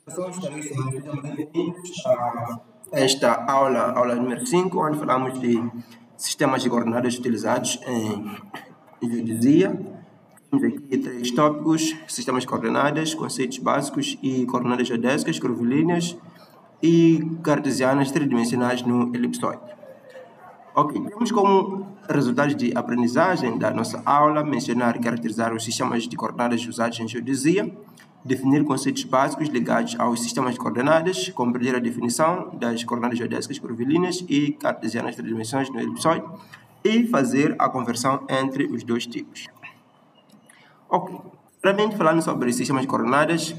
Sejam bem-vindos a esta aula número 5, onde falamos de sistemas de coordenadas utilizados em geodesia. Temos aqui 3 tópicos: sistemas de coordenadas, conceitos básicos e coordenadas geodésicas, curvilíneas e cartesianas tridimensionais no elipsoide. Ok, temos como resultados de aprendizagem da nossa aula mencionar e caracterizar os sistemas de coordenadas usados em geodesia, definir conceitos básicos ligados aos sistemas de coordenadas, compreender a definição das coordenadas geodésicas curvilíneas e cartesianas tridimensionais no elipsoide e fazer a conversão entre os dois tipos. Ok, primeiramente falando sobre sistemas de coordenadas,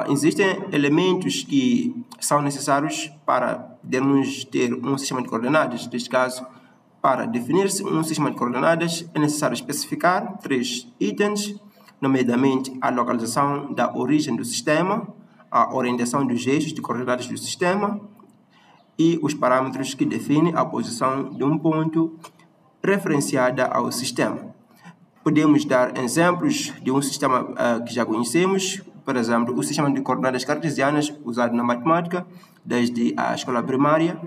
existem elementos que são necessários para podermos ter um sistema de coordenadas. Neste caso, para definir-se um sistema de coordenadas, é necessário especificar 3 itens, nomeadamente a localização da origem do sistema, a orientação dos eixos de coordenadas do sistema e os parâmetros que definem a posição de um ponto referenciada ao sistema. Podemos dar exemplos de um sistema que já conhecemos, por exemplo, o sistema de coordenadas cartesianas usado na matemática desde a escola primária.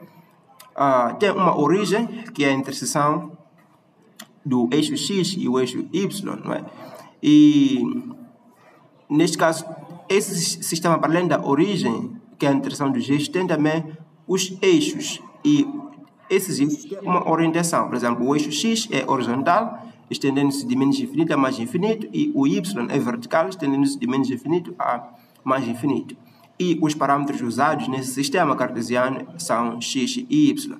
Tem uma origem, que é a interseção do eixo X e o eixo Y, não é? E, neste caso, esse sistema, para além da origem, que é a interseção dos eixos, tem também os eixos. E esses eixos têm uma orientação. Por exemplo, o eixo X é horizontal, estendendo-se de menos infinito a mais infinito, e o Y é vertical, estendendo-se de menos infinito a mais infinito. E os parâmetros usados nesse sistema cartesiano são x e y.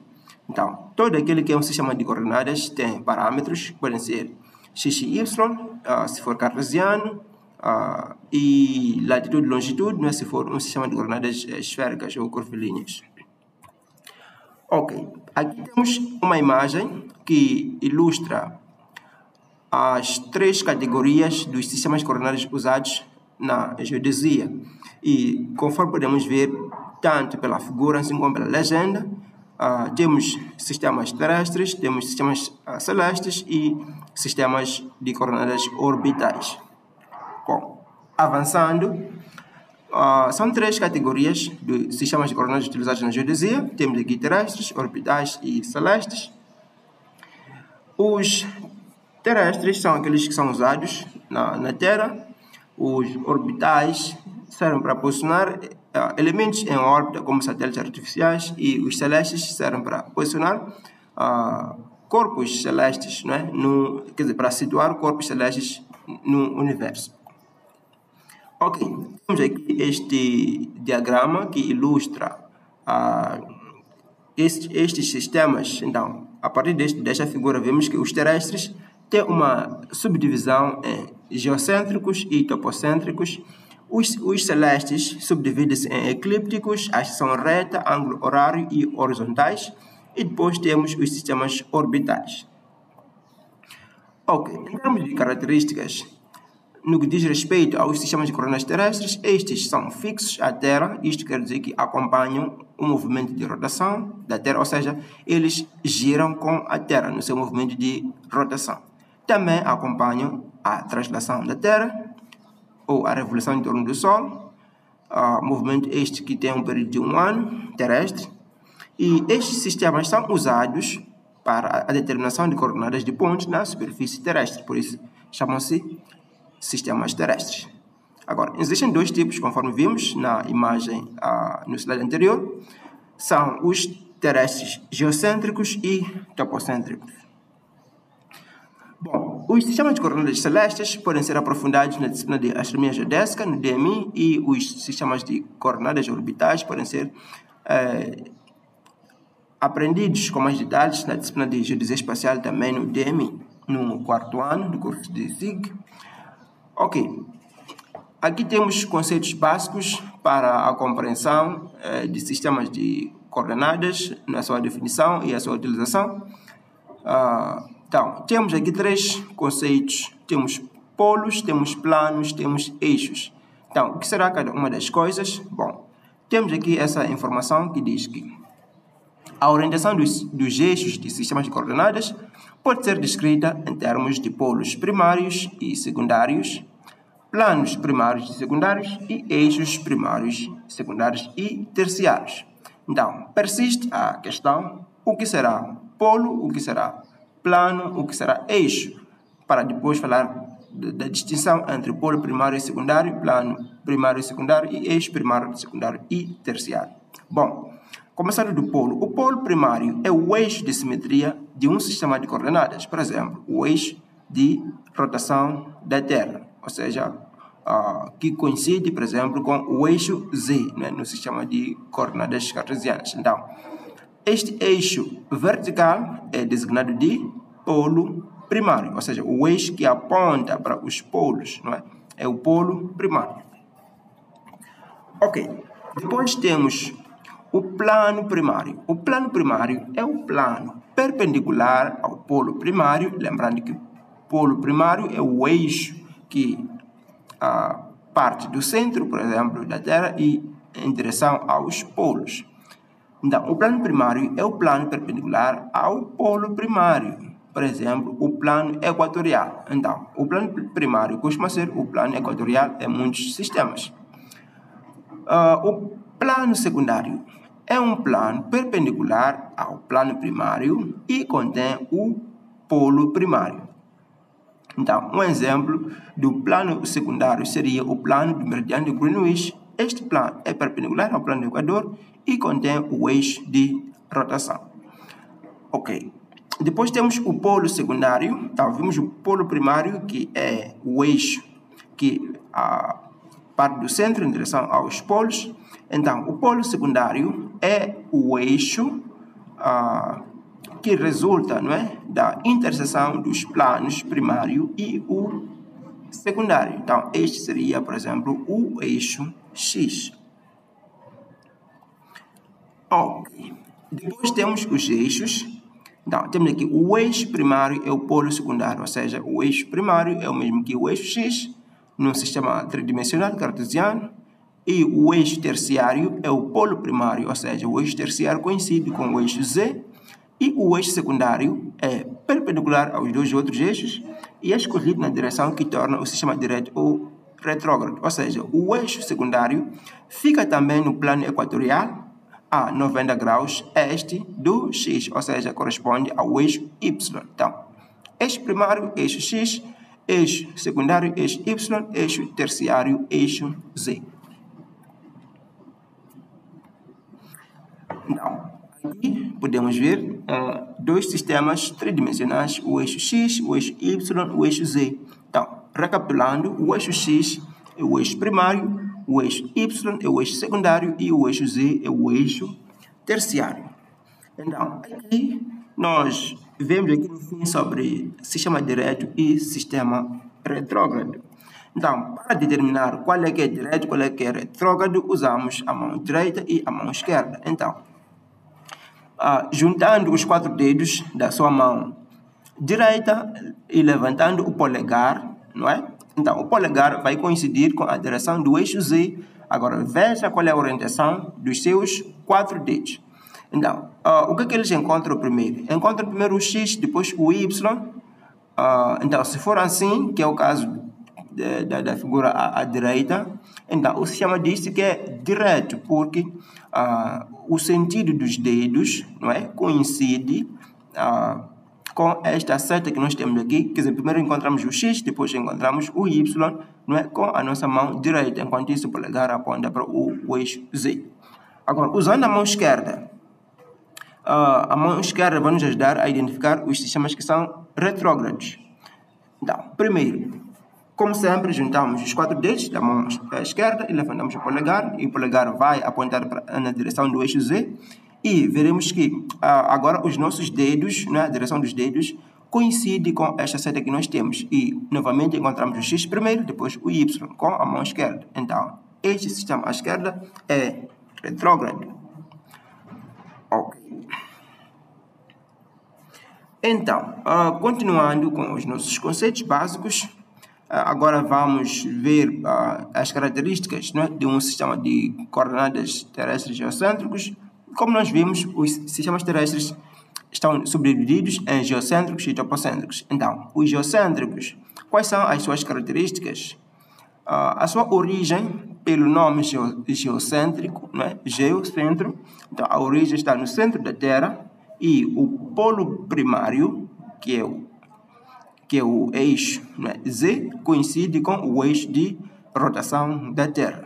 Então, todo aquele que é um sistema de coordenadas tem parâmetros, podem ser x e y, se for cartesiano, e latitude e longitude, né, se for um sistema de coordenadas esféricas ou curvilíneas. Ok, aqui temos uma imagem que ilustra as 3 categorias dos sistemas de coordenadas usados na geodesia. E conforme podemos ver, tanto pela figura assim como pela legenda, temos sistemas terrestres, temos sistemas celestes e sistemas de coordenadas orbitais. Bom, avançando, são 3 categorias de sistemas de coordenadas utilizados na geodesia. Temos aqui terrestres, orbitais e celestes. Os terrestres são aqueles que são usados na Terra. Os orbitais servem para posicionar elementos em órbita, como satélites artificiais, e os celestes servem para posicionar corpos celestes, né? Quer dizer, para situar corpos celestes no universo. Ok, temos aqui este diagrama que ilustra estes sistemas. Então, a partir desta figura, vemos que os terrestres têm uma subdivisão em geocêntricos e topocêntricos. Os celestes subdividem-se em eclípticos, axação reta, ângulo horário e horizontais. E depois temos os sistemas orbitais. Ok, em termos de características, no que diz respeito aos sistemas de coordenadas terrestres, estes são fixos à Terra. Isto quer dizer que acompanham o movimento de rotação da Terra, ou seja, eles giram com a Terra no seu movimento de rotação. Também acompanham a translação da Terra, ou a revolução em torno do Sol, movimento este que tem um período de 1 ano terrestre. E estes sistemas são usados para a determinação de coordenadas de pontos na superfície terrestre, por isso chamam-se sistemas terrestres. Agora, existem 2 tipos, conforme vimos na imagem no slide anterior. São os terrestres geocêntricos e topocêntricos. Bom, os sistemas de coordenadas celestes podem ser aprofundados na disciplina de astronomia geodésica, no DMI, e os sistemas de coordenadas orbitais podem ser aprendidos com mais detalhes na disciplina de geodesia espacial, também no DMI, no 4º ano do curso de SIG. Ok, aqui temos conceitos básicos para a compreensão de sistemas de coordenadas, na sua definição e a sua utilização. Então, temos aqui 3 conceitos. Temos polos, temos planos, temos eixos. Então, o que será cada uma das coisas? Bom, temos aqui essa informação que diz que a orientação dos eixos de sistemas de coordenadas pode ser descrita em termos de polos primários e secundários. planos primários e secundários e eixos primários, secundários e terciários. Então, persiste a questão: o que será polo, o que será plano, o que será eixo, para depois falar da distinção entre polo primário e secundário, plano primário e secundário e eixo primário, secundário e terciário. Bom, começando do polo. O polo primário é o eixo de simetria de um sistema de coordenadas, por exemplo, o eixo de rotação da Terra, ou seja, que coincide, por exemplo, com o eixo Z, né, no sistema de coordenadas cartesianas. Então, este eixo vertical é designado de polo primário, ou seja, o eixo que aponta para os polos, não é? É o polo primário. Ok, depois temos o plano primário. O plano primário é o plano perpendicular ao polo primário, lembrando que o polo primário é o eixo que parte do centro, por exemplo, da Terra e em direção aos polos. Então, o plano primário é o plano perpendicular ao polo primário. Por exemplo, o plano equatorial. Então, o plano primário costuma ser o plano equatorial em muitos sistemas. O plano secundário é um plano perpendicular ao plano primário e contém o polo primário. Então, um exemplo do plano secundário seria o plano do meridiano de Greenwich. Este plano é perpendicular ao plano do Equador e contém o eixo de rotação. Ok. Depois temos o polo secundário. Então, vimos o polo primário, que é o eixo que parte do centro em direção aos polos. Então, o polo secundário é o eixo que resulta, não é, da interseção dos planos primário e o secundário. Então, este seria, por exemplo, o eixo X. Ok. Depois temos os eixos. Então, temos aqui o eixo primário é o polo secundário, ou seja, o eixo primário é o mesmo que o eixo X no sistema tridimensional cartesiano, e o eixo terciário é o polo primário, ou seja, o eixo terciário coincide com o eixo Z, e o eixo secundário é perpendicular aos dois outros eixos e é escolhido na direção que torna o sistema direto ou retrógrado, ou seja, o eixo secundário fica também no plano equatorial a 90 graus este do X, ou seja, corresponde ao eixo Y. Então, eixo primário, eixo X, eixo secundário, eixo Y, eixo terciário, eixo Z. Então, aqui podemos ver dois sistemas tridimensionais, o eixo X, o eixo Y, o eixo Z. Então, recapitulando, o eixo X é o eixo primário, o eixo Y é o eixo secundário e o eixo Z é o eixo terciário. Então, aqui nós vemos aqui no fim sobre sistema direto e sistema retrógrado. Então, para determinar qual é que é direto e qual é que é retrógrado, usamos a mão direita e a mão esquerda. Então, juntando os 4 dedos da sua mão direita e levantando o polegar, não é? Então, o polegar vai coincidir com a direção do eixo Z. Agora, veja qual é a orientação dos seus 4 dedos. Então, o que eles encontram primeiro? Encontram primeiro o X, depois o Y. Então, se for assim, que é o caso da figura à direita, então, o sistema diz que é direto, porque o sentido dos dedos, não é, coincide com esta seta que nós temos aqui. Quer dizer, primeiro encontramos o X, depois encontramos o Y, não é, com a nossa mão direita, enquanto isso o polegar aponta para o eixo Z. Agora, usando a mão esquerda vai nos ajudar a identificar os sistemas que são retrógrados. Então, primeiro, como sempre, juntamos os 4 dedos da mão esquerda e levantamos o polegar, e o polegar vai apontar na direção do eixo Z, e veremos que agora os nossos dedos, né, a direção dos dedos, coincide com esta seta que nós temos. E, novamente, encontramos o X primeiro, depois o Y com a mão esquerda. Então, este sistema à esquerda é retrógrado. Ok. Então, continuando com os nossos conceitos básicos, agora vamos ver as características, né, de um sistema de coordenadas terrestres geocêntricos. Como nós vimos, os sistemas terrestres estão subdivididos em geocêntricos e topocêntricos. Então, os geocêntricos, quais são as suas características? a sua origem pelo nome geocêntrico, né? Geocentro. Então, a origem está no centro da Terra e o polo primário, que é o eixo, né? Z, coincide com o eixo de rotação da Terra.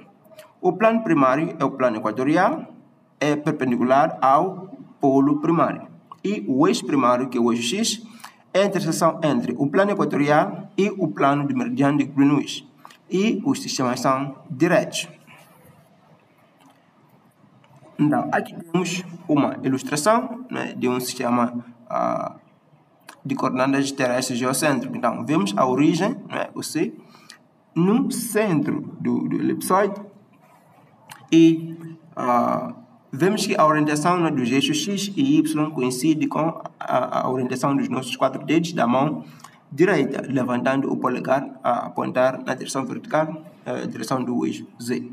O plano primário é o plano equatorial, é perpendicular ao polo primário. E o eixo primário, que é o eixo X, é a interseção entre o plano equatorial e o plano de meridiano de Greenwich. E os sistemas são diretos. Então, aqui temos uma ilustração, né, de um sistema de coordenadas terrestres geocêntrico. Então, vemos a origem, né, o C, no centro do elipsoide e vemos que a orientação, né, dos eixos X e Y coincide com a orientação dos nossos 4 dedos da mão direita, levantando o polegar a apontar na direção vertical, direção do eixo Z.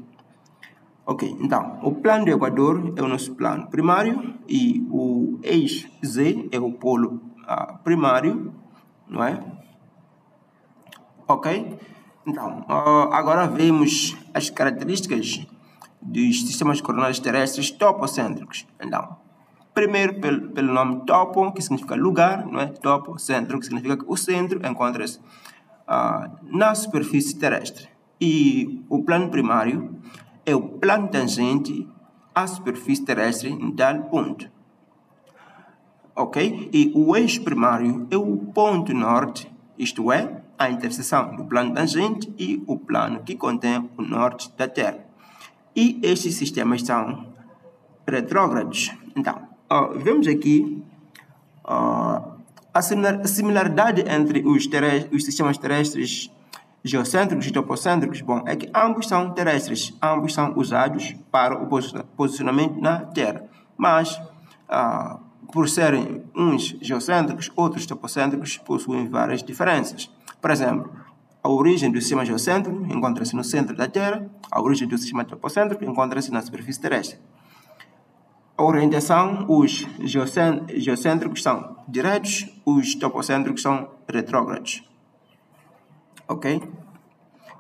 Ok, então, o plano do Equador é o nosso plano primário e o eixo Z é o polo primário, não é? Ok? Então, agora vemos as características dos sistemas de coordenadas terrestres topocêntricos. Então, primeiro pelo nome topo, que significa lugar, não é? Topocêntrico, que significa que o centro encontra-se na superfície terrestre. E o plano primário é o plano tangente à superfície terrestre em tal ponto. Ok? E o eixo primário é o ponto norte, isto é, a interseção do plano tangente e o plano que contém o norte da Terra. E estes sistemas são retrógrados. Então, vemos aqui a similaridade entre os sistemas terrestres geocêntricos e topocêntricos. Bom, é que ambos são terrestres, ambos são usados para o posicionamento na Terra. Mas, por serem uns geocêntricos, outros topocêntricos, possuem várias diferenças. Por exemplo, a origem do sistema geocêntrico encontra-se no centro da Terra, a origem do sistema topocêntrico encontra-se na superfície terrestre. A orientação, os geocêntricos são diretos, os topocêntricos são retrógrados. Ok?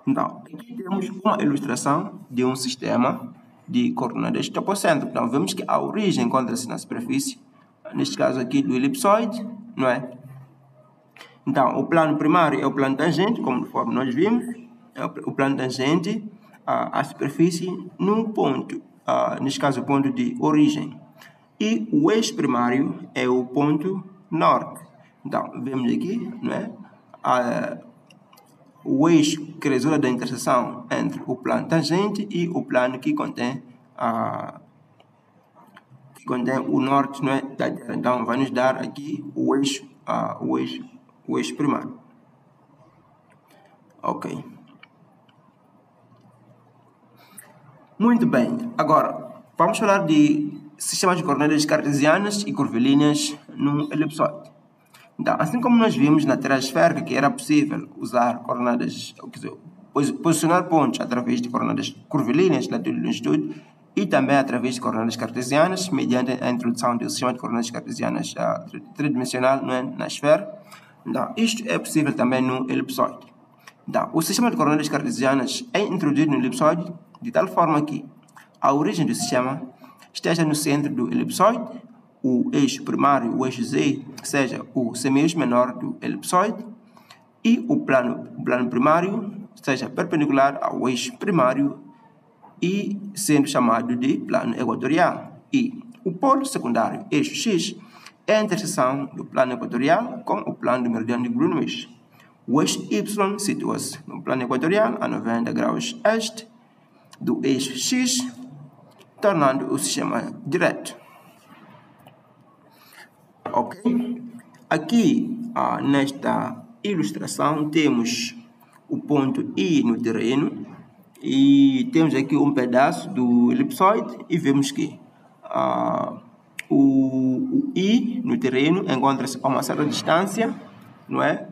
Então, aqui temos uma ilustração de um sistema de coordenadas topocêntrico. Então, vemos que a origem encontra-se na superfície, neste caso aqui do elipsoide, não é? Então, o plano primário é o plano tangente, conforme nós vimos, é o plano tangente à superfície num ponto, neste caso o ponto de origem. E o eixo primário é o ponto norte. Então, vemos aqui, não é? O eixo que resulta da interseção entre o plano tangente e o plano que contém o norte, não é, da Terra. Então, vai nos dar aqui o eixo primário. Ok. Muito bem. Agora, vamos falar de sistemas de coordenadas cartesianas e curvilíneas no elipsoide. Então, assim como nós vimos na Terra esférica que era possível usar coordenadas, quer dizer, posicionar pontos através de coordenadas curvilíneas, latitude e longitude, e também através de coordenadas cartesianas, mediante a introdução do sistema de coordenadas cartesianas tridimensional, não é, na esfera. Então, isto é possível também no elipsoide. Então, o sistema de coordenadas cartesianas é introduzido no elipsoide de tal forma que a origem do sistema esteja no centro do elipsoide, o eixo primário, o eixo Z, seja o semieixo menor do elipsoide, e o plano primário seja perpendicular ao eixo primário e sendo chamado de plano equatorial. E o polo secundário, eixo X, é a interseção do plano equatorial com o plano do meridiano de Greenwich. O eixo Y situa-se no plano equatorial a 90 graus este do eixo X, tornando o sistema direto. Ok? Aqui, nesta ilustração, temos o ponto I no terreno e temos aqui um pedaço do elipsoide e vemos que o I no terreno encontra-se a uma certa distância, não é?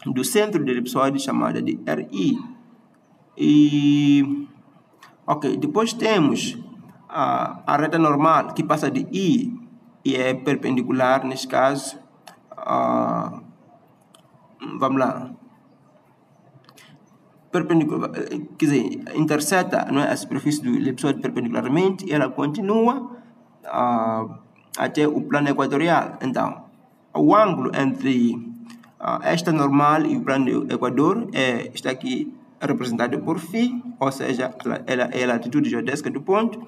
Do centro do elipsoide, chamada de RI. E, ok, depois temos a reta normal, que passa de I e é perpendicular, neste caso, vamos lá, perpendicular, quer dizer, interseta, não é, a superfície do elipsoide perpendicularmente, e ela continua até o plano equatorial. Então, o ângulo entre esta normal e o plano do equador está aqui representado por φ, ou seja, ela é a latitude geodésica do ponto,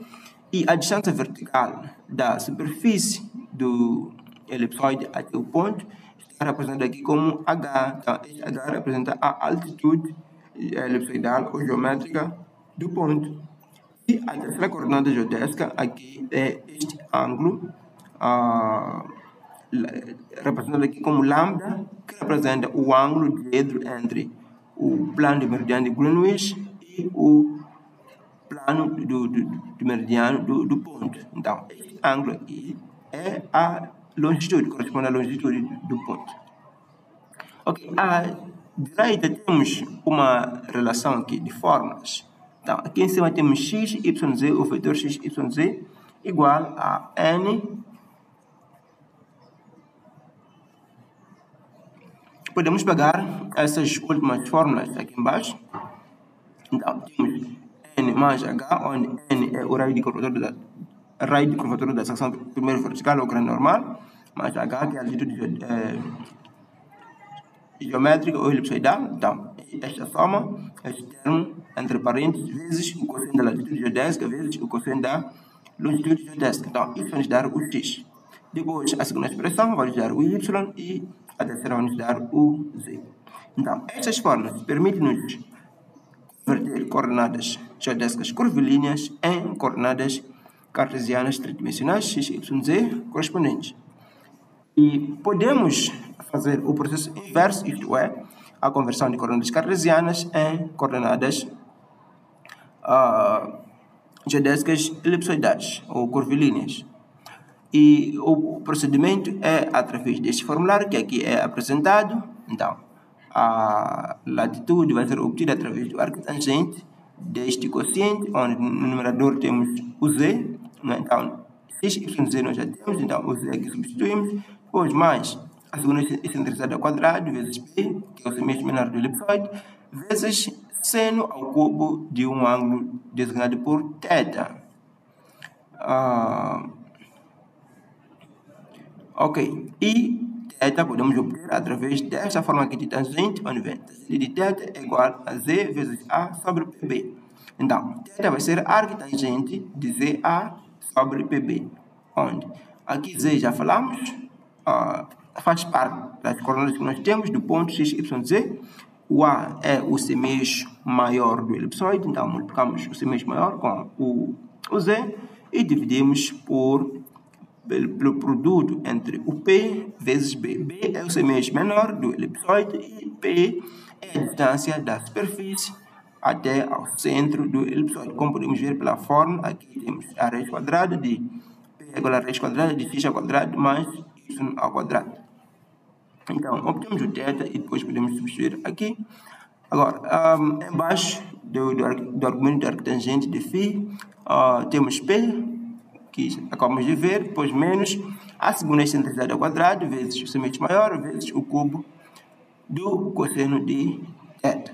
e a distância vertical da superfície do elipsoide até o ponto está representada aqui como h. Então, este h representa a altitude elipsoidal ou geométrica do ponto. E a terceira coordenada geodésica aqui é este ângulo, representado aqui como lambda, que representa o ângulo dieedro entre o plano do meridiano de Greenwich e o plano do meridiano do ponto. Então, este ângulo aqui é a longitude, corresponde à longitude do ponto. Ok, à direita temos uma relação aqui de fórmulas. Então, aqui em cima temos x, y, z, o vetor x, y, z igual a n. Podemos pegar essas últimas fórmulas aqui embaixo. Então, temos n mais h, onde n é o raio de curvatura da secção primeiro vertical ou grande normal, mais h, que é a altitude geométrica ou elipsoidal. Então, esta soma, este termo, entre parênteses, vezes o cosseno da latitude geodésica, vezes o cosseno da longitude geodésica. Então, isso vai nos dar o x. Depois, a segunda expressão vai nos dar o y e a terceira vai nos dar o z. Então, estas fórmulas permitem-nos converter coordenadas geodésicas curvilíneas em coordenadas cartesianas tridimensionais, x, y, z, correspondentes. E podemos fazer o processo inverso, isto é, a conversão de coordenadas cartesianas em coordenadas geodésicas elipsoidais ou curvilíneas. E o procedimento é através deste formulário que aqui é apresentado. Então, a latitude vai ser obtida através do arco tangente deste quociente, onde no numerador temos o z, né? Então, x, y, z nós já temos, então o z aqui substituímos, depois mais a segunda excentricidade ao quadrado, vezes p, que é o semestre menor do elipsoide, vezes seno ao cubo de um ângulo designado por θ. Ok, e θ podemos obter através desta forma aqui de tangente, onde vem tangente de θ é igual a z vezes a sobre pb. Então, θ vai ser arctangente de ZA sobre pb, onde aqui z já falamos, faz parte das coordenadas que nós temos do ponto x, y, z. O a é o semeixo maior do elipsoide, então multiplicamos o semeixo maior com o z e dividimos pelo produto entre o P vezes B. B é o semestre menor do elipsoide e P é a distância da superfície até ao centro do elipsoide. Como podemos ver pela fórmula, aqui temos a raiz quadrada de P é igual a raiz quadrada de x ao quadrado mais y ao quadrado. Então, obtemos o θ e depois podemos substituir aqui. Agora, embaixo do argumento de arctangente de φ, temos P, que acabamos de ver, depois menos a segunda excentricidade ao quadrado, vezes o semestre maior, vezes o cubo do cosseno de θ.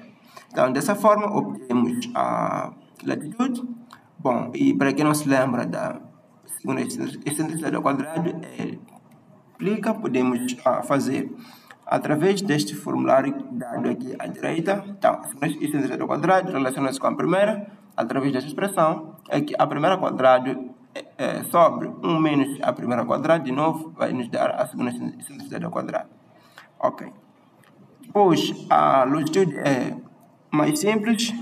Então, dessa forma, obtemos a latitude. Bom, e para quem não se lembra da segunda excentricidade ao quadrado, podemos fazer através deste formulário dado aqui à direita. Então, a segunda excentricidade ao quadrado relaciona-se com a primeira, através desta expressão, é que a primeira ao quadrado sobre 1 menos a primeira ao quadrado, de novo, vai nos dar a segunda excentricidade ao quadrado. Ok. Depois, a longitude é mais simples,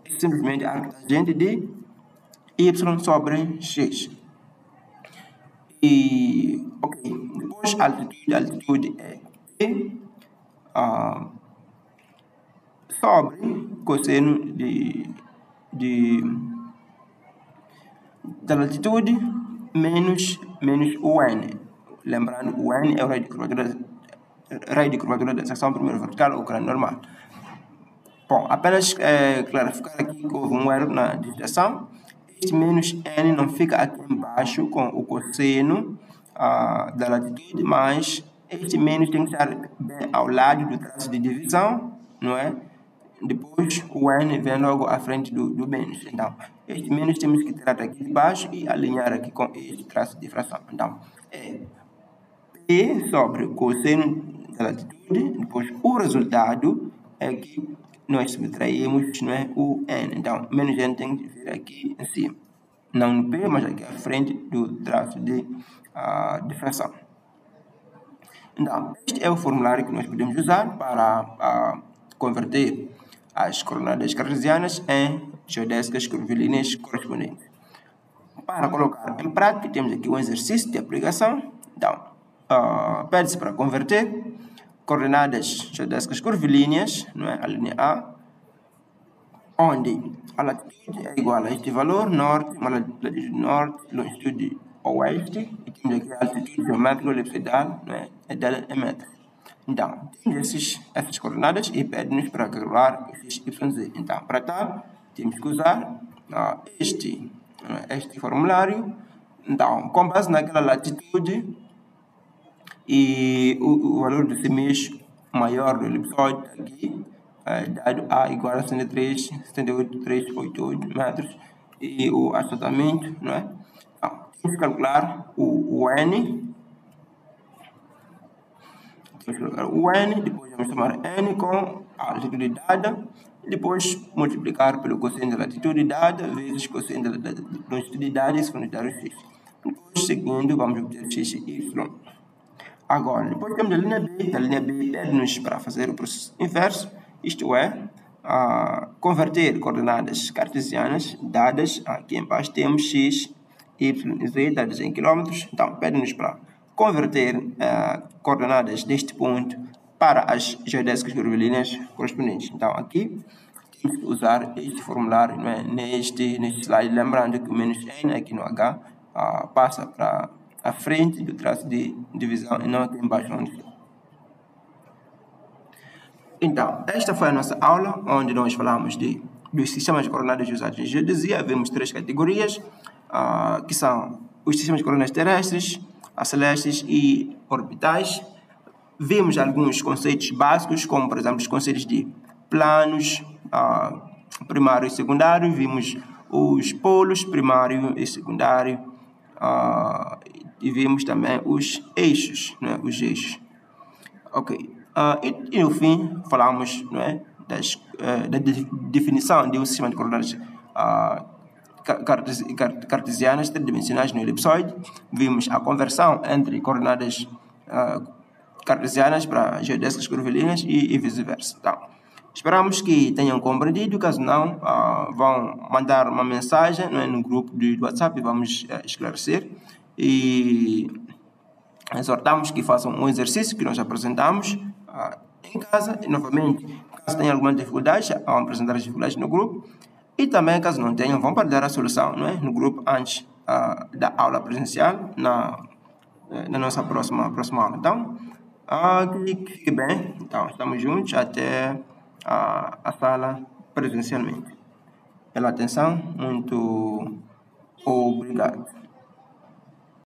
é simplesmente a arctangente de y sobre x. E, ok, depois a altitude é P sobre cosseno da latitude menos o n. Lembrando, o n é o raio de curvatura da secção primeiro vertical ou grande normal. Bom, apenas clarificar aqui que houve um erro na digitação. Este menos n não fica aqui embaixo com o cosseno da latitude, mas este menos tem que estar bem ao lado do traço de divisão, não é? depois o N vem logo à frente do menos. Então, este menos temos que tirar aqui de baixo e alinhar aqui com este traço de fração. Então, é P sobre o cosseno da latitude, depois o resultado é que nós subtraímos, não é, o N. Então, menos N tem que vir aqui em cima. Não no P, mas aqui à frente do traço de fração. Então, este é o formulário que nós podemos usar para converter as coordenadas cartesianas em geodésicas curvilíneas correspondentes. Para colocar em prática, temos aqui um exercício de aplicação. Então, pede-se para converter coordenadas geodésicas curvilíneas, não é? A linha A, onde a latitude é igual a este valor, norte, uma latitude norte, longitude oeste, e temos aqui a altitude geométrica elipsoidal, não é? É dela em metros. Então, temos essas coordenadas e pede-nos para calcular esses YZ. Então, para tal, temos que usar este formulário. Então, com base naquela latitude e o valor do semeixo maior do elipsoide aqui, dado A igual a 78,388 metros, e o achatamento, não é? Então, temos que calcular o N. Depois vamos tomar N com a latitude dada, e depois multiplicar pelo cosseno da latitude dada vezes cosseno da longitude dada, isso vai nos dar o X. Depois, seguindo, vamos obter X e Y. Agora, depois temos a linha B. A linha B pede-nos para fazer o processo inverso, isto é, converter coordenadas cartesianas dadas, aqui embaixo temos X, Y e Z dadas em quilômetros. Então, pede-nos para converter coordenadas deste ponto para as geodésicas curvilíneas correspondentes. Então, aqui temos que usar este formulário, não é? neste slide, lembrando que o menos N aqui no H passa para a frente do traço de divisão e não aqui embaixo onde está. Então, esta foi a nossa aula, onde nós falamos dos sistemas de coordenadas usados em geodesia. Vemos 3 categorias, que são os sistemas de coordenadas terrestres, celestes e orbitais. Vimos alguns conceitos básicos, como, por exemplo, os conceitos de planos, primário e secundário. Vimos os polos, primário e secundário. E vimos também os eixos, né? Os eixos. Ok. E no fim, falamos, não é, da definição de um sistema de coordenadas cartesianas tridimensionais no elipsoide. Vimos a conversão entre coordenadas cartesianas para geodésicas curvilíneas e vice-versa. Então, esperamos que tenham compreendido. Caso não, vão mandar uma mensagem, não é, no grupo do WhatsApp e vamos esclarecer. E exortamos que façam um exercício que nós apresentamos em casa. E, novamente, caso tenham alguma dificuldade, vão apresentar as dificuldades no grupo. E também, caso não tenham, vão partilhar a solução, não é, no grupo antes da aula presencial, na nossa próxima aula. Então, que fique bem. Então, estamos juntos até a sala presencialmente. Pela atenção, muito obrigado.